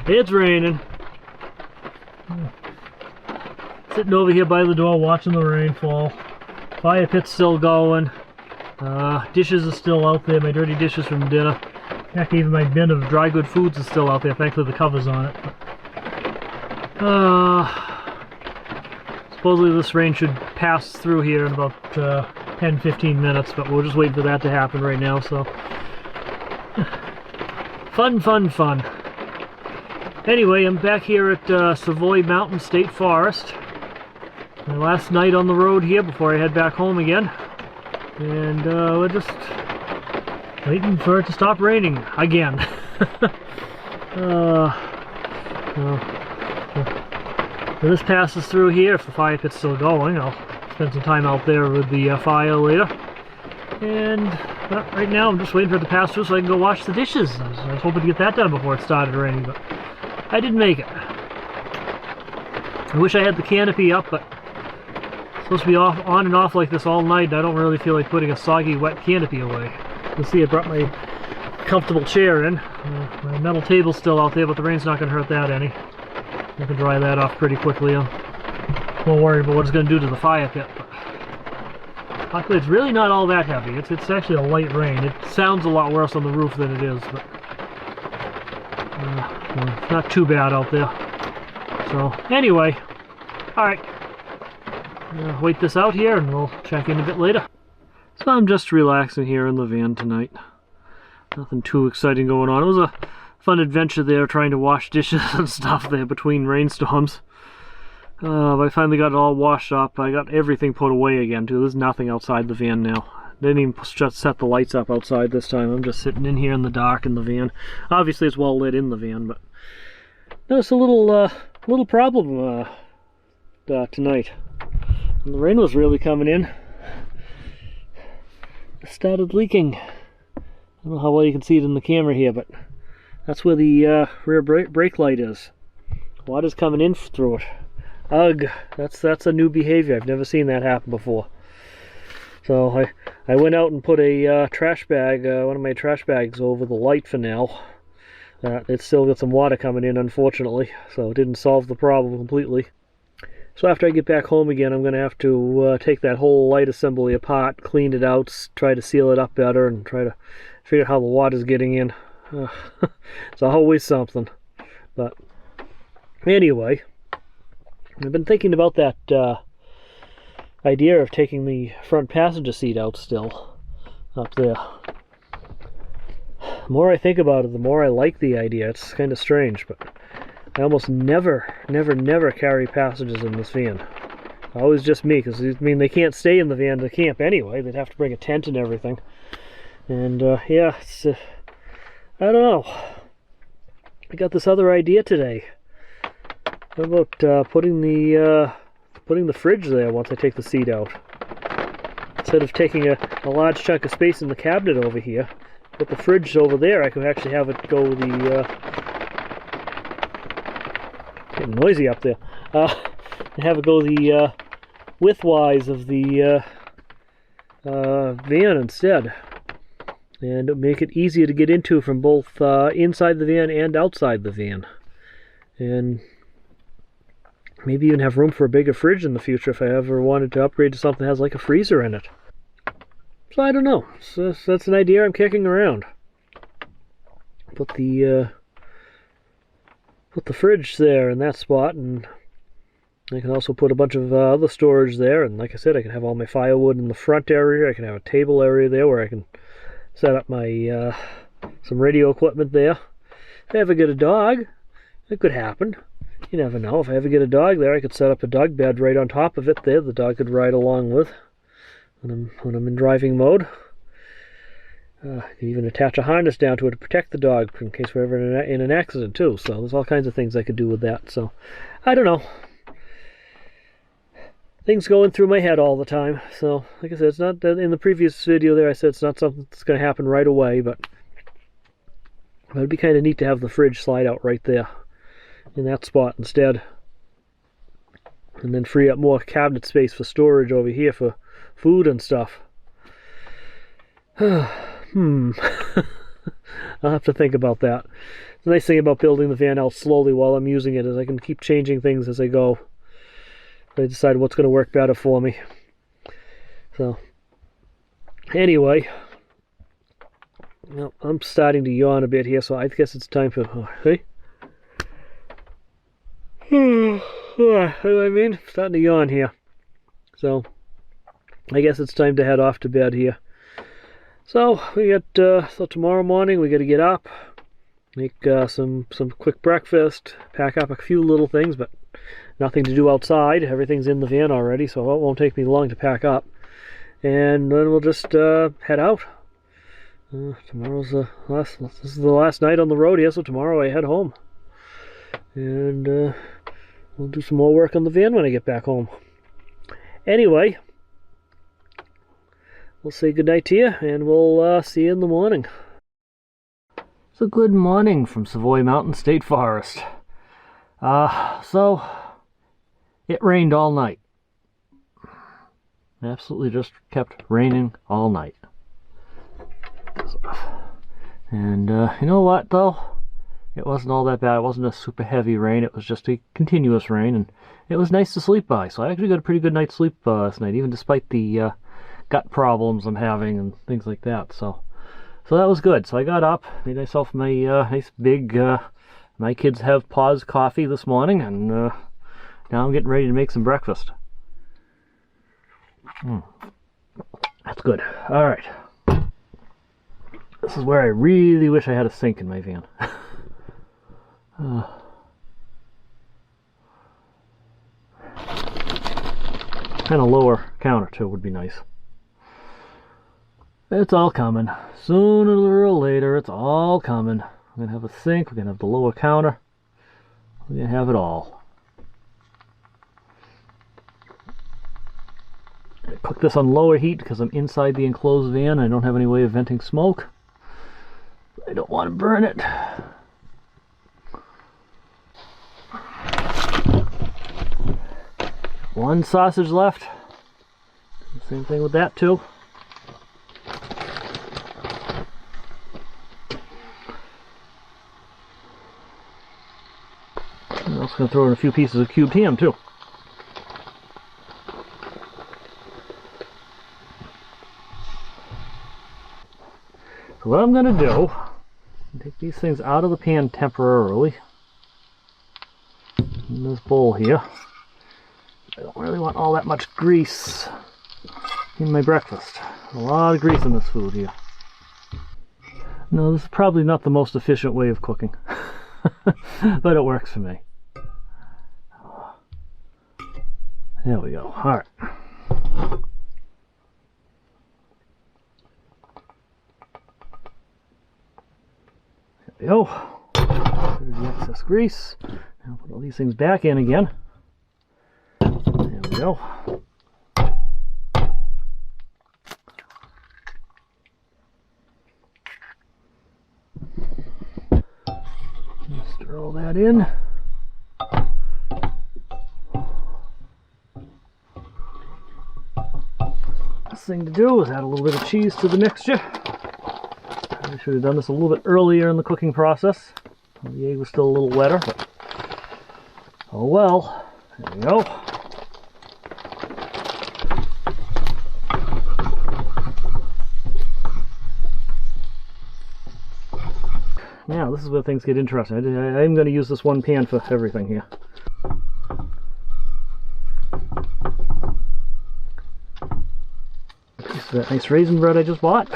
It's raining. Sitting over here by the door watching the rain fall. Fire pit's still going. Dishes are still out there, my dirty dishes from dinner. Heck, even my bin of dry good foods is still out there. Thankfully the cover's on it. Supposedly this rain should pass through here in about 10-15 minutes, but we're just waiting for that to happen right now, so. Fun, fun, fun. Anyway, I'm back here at Savoy Mountain State Forest. My last night on the road here before I head back home again. And we're just waiting for it to stop raining again. When this passes through here, if the fire pit's still going, I'll spend some time out there with the fire later. And right now I'm just waiting for it to pass through so I can go wash the dishes. I was hoping to get that done before it started raining, but I didn't make it. I wish I had the canopy up, but it's supposed to be on and off like this all night, and I don't really feel like putting a soggy, wet canopy away. You'll see I brought my comfortable chair in. My metal table's still out there, but the rain's not going to hurt that any. I can dry that off pretty quickly. I'm more worried about what it's going to do to the fire pit. But luckily, it's really not all that heavy. It's actually a light rain. It sounds a lot worse on the roof than it is, but it's not too bad out there. So anyway, all right. Wait this out here, and we'll check in a bit later. So I'm just relaxing here in the van tonight. Nothing too exciting going on. It was a fun adventure there trying to wash dishes and stuff there between rainstorms. But I finally got it all washed up. I got everything put away again too. There's nothing outside the van now. Didn't even just set the lights up outside this time. I'm just sitting in here in the dark in the van. Obviously it's well lit in the van, but there's a little problem tonight. And the rain was really coming in. It started leaking. I don't know how well you can see it in the camera here, but that's where the rear brake light is. Water's coming in through it. Ugh, that's a new behavior. I've never seen that happen before. So I went out and put a trash bag, one of my trash bags over the light for now. It's still got some water coming in, unfortunately, so it didn't solve the problem completely. So after I get back home again, I'm going to have to take that whole light assembly apart, clean it out, try to seal it up better, and try to figure out how the water's getting in. It's always something. But anyway, I've been thinking about that idea of taking the front passenger seat out still, up there. The more I think about it, the more I like the idea. It's kind of strange, but I almost never carry passengers in this van. Always just me, because I mean they can't stay in the van to camp anyway. They'd have to bring a tent and everything. And yeah, it's I don't know. I got this other idea today. What about putting the fridge there once I take the seat out? Instead of taking a large chunk of space in the cabinet over here, put the fridge over there. I could actually have it go getting noisy up there. Have it go the widthwise of the van instead, and make it easier to get into from both inside the van and outside the van, and maybe even have room for a bigger fridge in the future if I ever wanted to upgrade to something that has like a freezer in it. So I don't know. So that's an idea I'm kicking around. Put the fridge there in that spot, and I can also put a bunch of other storage there. And like I said, I can have all my firewood in the front area. I can have a table area there where I can set up my some radio equipment there. If I ever get a dog, it could happen. You never know. If I ever get a dog there, I could set up a dog bed right on top of it there. The dog could ride along with when I'm in driving mode. I can even attach a harness down to it to protect the dog in case we're ever in an accident too. So there's all kinds of things I could do with that. So I don't know. Things going through my head all the time. So like I said, it's not in the previous video there. I said it's not something that's going to happen right away, but it'd be kind of neat to have the fridge slide out right there in that spot instead, and then free up more cabinet space for storage over here for food and stuff. I'll have to think about that. The nice thing about building the van out slowly while I'm using it is I can keep changing things as I go. I decide what's going to work better for me. So, anyway, I'm starting to yawn a bit here, so I guess it's time for... hey? You know what I mean? Starting to yawn here. So, I guess it's time to head off to bed here. So, we got, so tomorrow morning we got to get up, make some quick breakfast, pack up a few little things, but nothing to do outside. Everything's in the van already, so it won't take me long to pack up. And then we'll just head out. Tomorrow's this is the last night on the road here, so tomorrow I head home. And we'll do some more work on the van when I get back home. Anyway, we'll say goodnight to you, and we'll see you in the morning. So good morning from Savoy Mountain State Forest. So it rained all night. Absolutely just kept raining all night. And you know what though? It wasn't all that bad. It wasn't a super heavy rain. It was just a continuous rain, and it was nice to sleep by. So I actually got a pretty good night's sleep last night, even despite the gut problems I'm having and things like that. So that was good. So I got up, made myself my nice big, my kids have paused coffee this morning, and now I'm getting ready to make some breakfast. That's good. All right. This is where I really wish I had a sink in my van. And a lower counter too would be nice. It's all coming. Sooner or later, it's all coming. We're gonna have a sink, we're gonna have the lower counter, we're gonna have it all. I cook this on lower heat because I'm inside the enclosed van. I don't have any way of venting smoke. I don't want to burn it. One sausage left. Same thing with that too. I'm also going to throw in a few pieces of cubed ham too. So what I'm going to do, take these things out of the pan temporarily in this bowl here. I don't really want all that much grease in my breakfast. A lot of grease in this food here. No, this is probably not the most efficient way of cooking, but it works for me. There we go. All right. There we go. There's the excess grease. Now put all these things back in again. There we go. Stir all that in. Last thing to do is add a little bit of cheese to the mixture. I should have done this a little bit earlier in the cooking process. The egg was still a little wetter, but oh well. There we go. Now this is where things get interesting. I'm going to use this one pan for everything here. Piece of that nice raisin bread I just bought.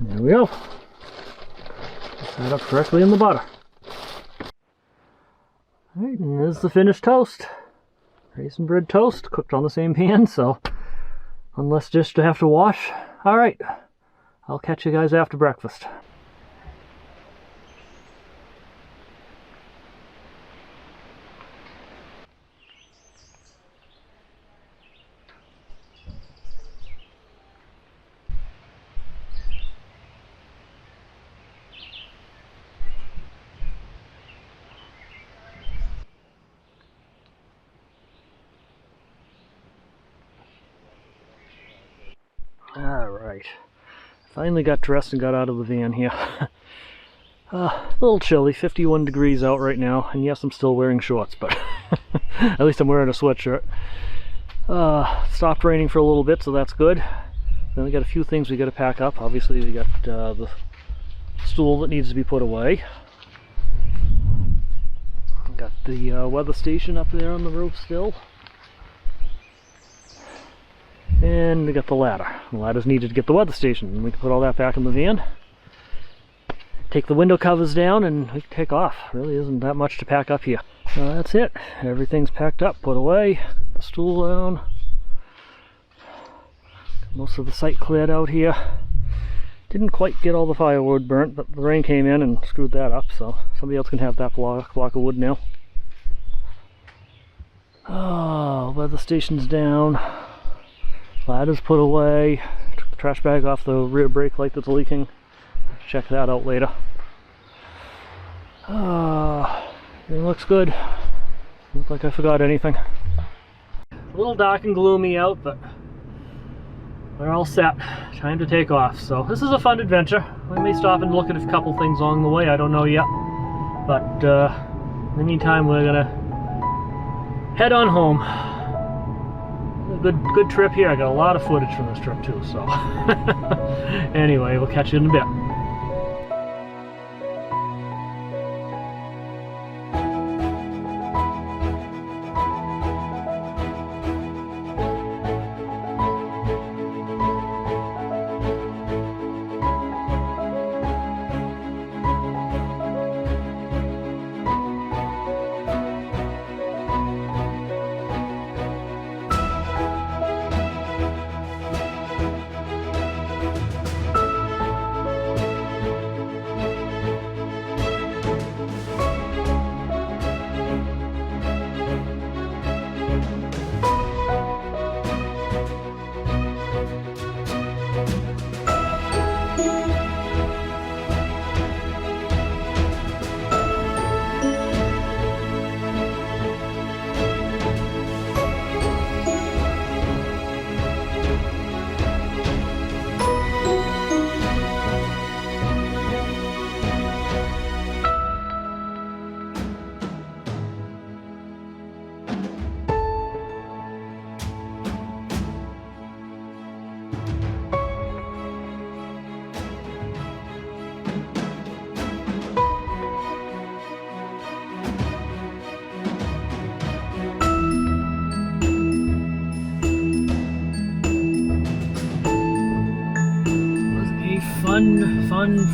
There we go. Set that up correctly in the butter. Alright, and there's the finished toast. Raisin bread toast, cooked on the same pan, so unless just to have to wash. Alright, I'll catch you guys after breakfast. Alright. Finally got dressed and got out of the van here. A little chilly, 51 degrees out right now, and yes, I'm still wearing shorts, but at least I'm wearing a sweatshirt. Stopped raining for a little bit, so that's good. Then we got a few things we got to pack up. Obviously, we got the stool that needs to be put away. Got the weather station up there on the roof still. And we got the ladder. The ladder's needed to get the weather station, and we can put all that back in the van. Take the window covers down and we can take off. Really isn't that much to pack up here. That's it. Everything's packed up, put away. The stool down. Most of the site cleared out here. Didn't quite get all the firewood burnt, but the rain came in and screwed that up, so somebody else can have that block of wood now. Oh, weather station's down. Ladder's put away. Took the trash bag off the rear brake light that's leaking. Check that out later. Everything looks good. Looks like I forgot anything. A little dark and gloomy out, but we're all set. Time to take off. So this is a fun adventure. We may stop and look at a couple things along the way. I don't know yet. But in the meantime, we're gonna head on home. Good trip here. I got a lot of footage from this trip too. So anyway, we'll catch you in a bit.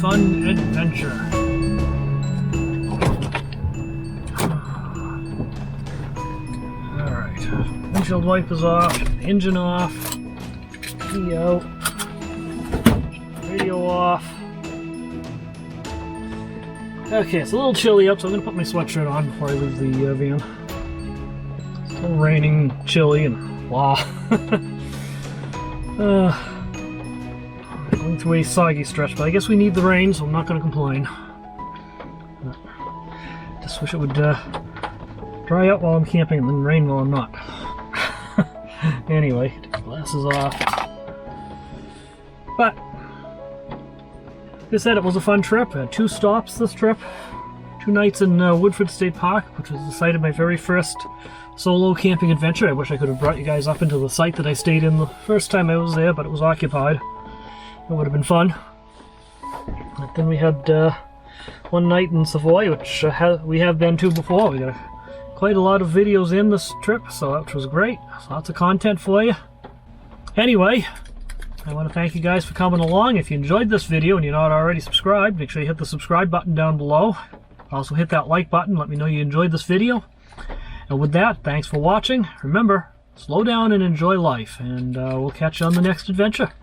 Fun adventure. Alright, windshield wipers off, engine off, video off. Okay, it's a little chilly up, so I'm going to put my sweatshirt on before I leave the van. It's still raining, chilly, and blah. Going through a soggy stretch, but I guess we need the rain, so I'm not going to complain. Just wish it would dry out while I'm camping and then rain while I'm not. Anyway, take the glasses off. But, like I said, it was a fun trip. I had 2 stops this trip. 2 nights in Woodford State Park, which was the site of my very first solo camping adventure. I wish I could have brought you guys up into the site that I stayed in the first time I was there, but it was occupied. It would have been fun. But then we had one night in Savoy, which we have been to before. We got quite a lot of videos in this trip, so that was great. Lots of content for you. Anyway, I want to thank you guys for coming along. If you enjoyed this video and you're not already subscribed, make sure you hit the subscribe button down below. Also hit that like button, let me know you enjoyed this video. And with that, thanks for watching. Remember, slow down and enjoy life, and we'll catch you on the next adventure.